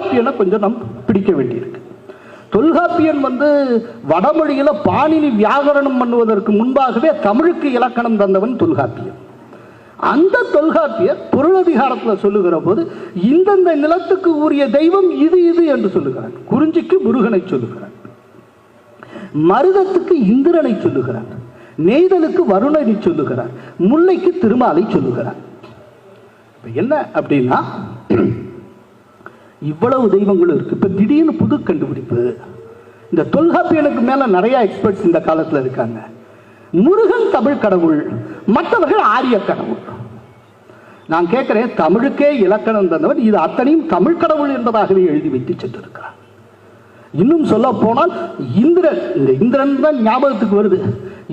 தொல்காப்பியனை கொஞ்சம் நாம் பிடிக்க வேண்டியிருக்கு. தொல்காப்பியன் வடமொழியில பாணினி வியாகரணம் பண்ணுவதற்கு முன்பாகவே தமிழுக்கு இலக்கணம் தந்தவன் தொல்காப்பியன். அந்த தொல்காப்பியர் பொருளதிகாரத்தில் சொல்லுகிற போது இந்தந்த நிலத்துக்கு உரிய தெய்வம் இது இது என்று சொல்லுகிறார். குறிஞ்சிக்கு முருகனை சொல்லுகிறார், மருதத்துக்கு இந்திரனை சொல்லுகிறார், நெய்தலுக்கு வருணனை சொல்லுகிறார், முல்லைக்கு திருமாலை சொல்லுகிறார். என்ன அப்படின்னா இவ்வளவு தெய்வங்களும் இருக்கு. இப்ப திடீர்னு புது கண்டுபிடிப்பு. இந்த தொல்காப்பியனுக்கு மேல நிறைய எக்ஸ்பர்ட்ஸ் இந்த காலத்தில் இருக்காங்க. முருகன் தமிழ் கடவுள், மற்றவர்கள் ஆரிய கடவுள். நான் கேட்கிறேன், தமிழுக்கே இலக்கணம் தந்தவன் இது அத்தனையும் தமிழ் கடவுள் என்பதாகவே எழுதி வைத்து சென்றிருக்கிறார். இன்னும் சொல்ல போனால் இந்திரன், இந்த இந்திரன் தான் ஞாபகத்துக்கு வருது.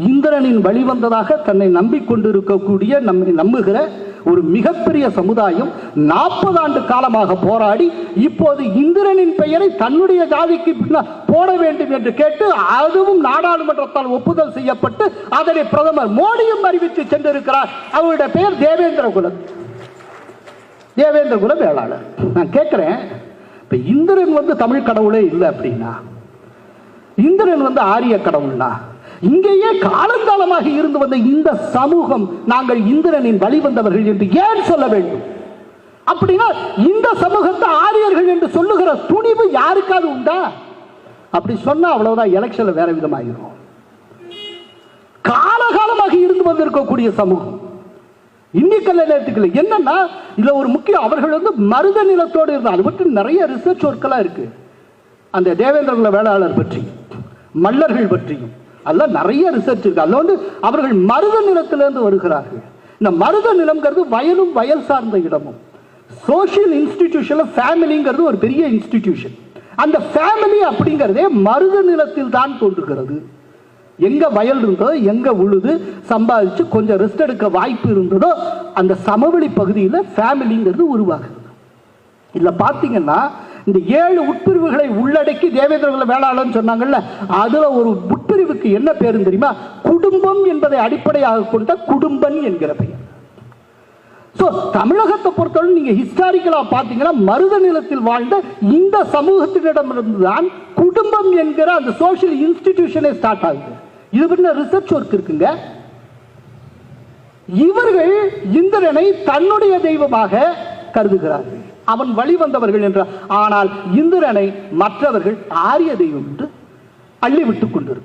இந்திரனின் வழிவந்ததாக தன்னை நம்பிக்கொண்டிருக்கக்கூடிய நம்மை நம்புகிற ஒரு மிகப்பெரிய சமுதாயம் 40 ஆண்டு காலமாக போராடி இப்போது இந்திரனின் பெயரை தன்னுடைய ஜாதிக்கு போட வேண்டும் என்று கேட்டு அதுவும் நாடாளுமன்றத்தால் ஒப்புதல் செய்யப்பட்டு அதனை பிரதமர் மோடியும் அறிவித்து சென்றிருக்கிறார். அவருடைய பெயர் தேவேந்திர குல வேளாளர். நான் கேட்கிறேன், இப்ப இந்திரன் தமிழ் கடவுளே இல்லை அப்படின்னா, இந்திரன் ஆரிய கடவுள்னா, இங்கேயே காலங்காலமாக இருந்து வந்த இந்த சமூகம் நாங்கள் இந்திரனின் வழிவந்தவர்கள் என்று ஏன் சொல்ல வேண்டும்? அப்படின்னா இந்த சமூகத்தை ஆரியர்கள் என்று சொல்லுகிற துணிவு யாருக்காவது உண்டா? அப்படி சொன்னா அவ்வளவுதான், எலெக்ஷன்ல வேற விதமாகிரும். காலகாலமாக இருந்து வந்திருக்கக்கூடிய சமூகம் இன்னைக்கு நேரத்துக்கு என்னன்னா இதுல ஒரு முக்கியம், அவர்கள் மருத நிலத்தோடு இருந்தால் அது பற்றி நிறைய ரிசர்ச் ஒர்க்கெல்லாம் இருக்கு. அந்த தேவேந்திர குல வேளாளர் பற்றி, மல்லர்கள் பற்றியும் அதெல்லாம் நிறைய ரிசர்ச் இருக்கு. அதுல அவர்கள் மருத நிலத்திலிருந்து வருகிறார்கள். இந்த மருத நிலம்ங்கிறது வயலும் வயல் சார்ந்த இடமும். சோசியல் இன்ஸ்டிடியூஷன்ல ஃபேமிலிங்கிறது ஒரு பெரிய இன்ஸ்டிடியூஷன். அந்த ஃபேமிலி அப்படிங்கிறதே மருத நிலத்தில் தான் தோன்றுகிறது. எங்க வயல் இருந்ததோ, எங்க உழுது சம்பாதிச்சு கொஞ்சம் ரெஸ்ட் எடுக்க வாய்ப்பு இருந்ததோ அந்த சமவெளி பகுதியில் ஃபேமிலிங்கிறது உருவாகுது. இதுல பாத்தீங்கன்னா இந்த 7 உட்பிரிவுகளை உள்ளடக்கி தேவேந்திர குல வேளாளர் சொன்னாங்கல்ல, அதுல ஒரு உட்பிரிவுக்கு என்ன பேரு தெரியுமா? குடும்பம் என்பதை அடிப்படையாக கொண்ட குடும்பன் என்கிற பெயர். தமிழகத்தை பொறுத்தவரை நீங்க ஹிஸ்டாரிக்கலா பாத்தீங்கன்னா மருத நிலத்தில் வாழ்ந்த இந்த சமூகத்தினிடமிருந்துதான் குடும்பம் என்கிற அந்த சோசியல் இன்ஸ்டிடியூஷனே ஸ்டார்ட் ஆகுது. இது பற்றின ரிசர்ச் ஒர்க் இருக்குங்க. இவர்கள் இந்திரனை தன்னுடைய தெய்வமாக கருதுகிறார்கள், அவன் வழி வந்தவர்கள் என்றார். ஆனால் இந்திரனை மற்றவர்கள் ஆரிய தெய்வம் என்று அள்ளிவிட்டுக் கொண்டிருக்கிறார்.